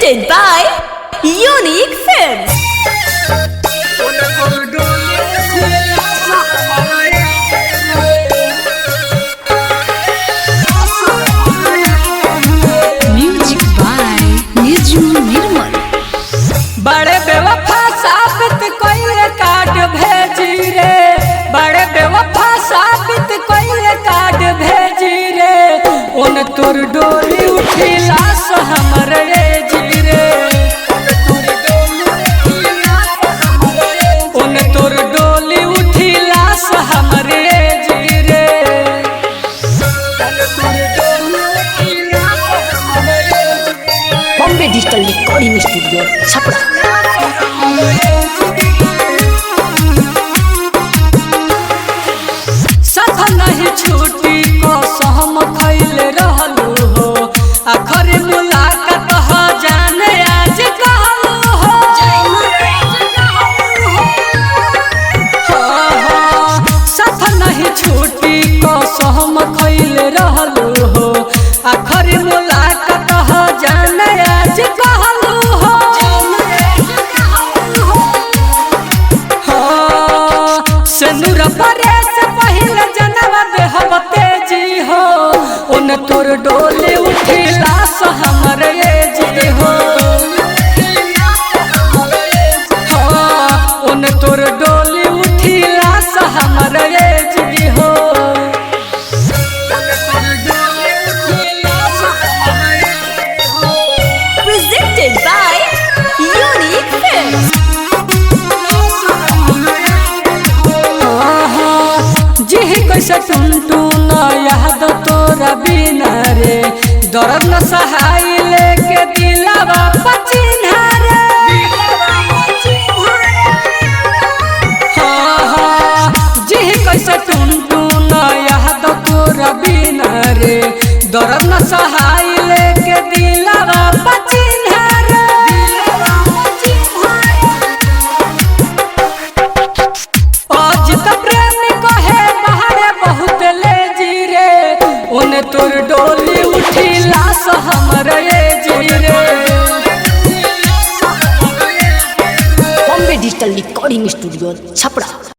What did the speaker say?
Presented by Unique Films. Music by Niju Nirmal. बड़े बेवफा साबित कोई कार्ड भेजी रे, बड़े बेवफा साबित कोई कार्ड भेजी रे, उन तोर डोली उठी लाश हमर जी रे, उन तोर डोली उठी लाश हमर जी रे। Bombay Digital Recording Studio, Chapra. साथ नहीं छूटी को सहम खैल रहलू हो, आखिर मुलाकात हो जाने आज कहलू हो। साथ नहीं छूटी को सहम खैल रहलू हो, आखिर मुलाकात हो जाने आज कहलू हो। सनुर परे से पहले जनवा देहब तेजी हो, उन तोर डोले उठी लाश हमर जी हो। उन तोर डोली उठी लाश हमर जी हो। Presented by Unique Films. जी कैसे टुनटू न याद तोरा बिना रे, दर्द न सहाय लेके दिलवा पचिन्हा रे। जी कैसे टुनटू न याद तोरा बिना रे, दर्द न सहाय लेके दिलवा पचिन्हा रे। आज त प्रेम कहे बाहरे बहुत ले जी रे, उन तोर डोली उठी लाश हमर जी रे। Bombay Digital Recording Studio, Chapra.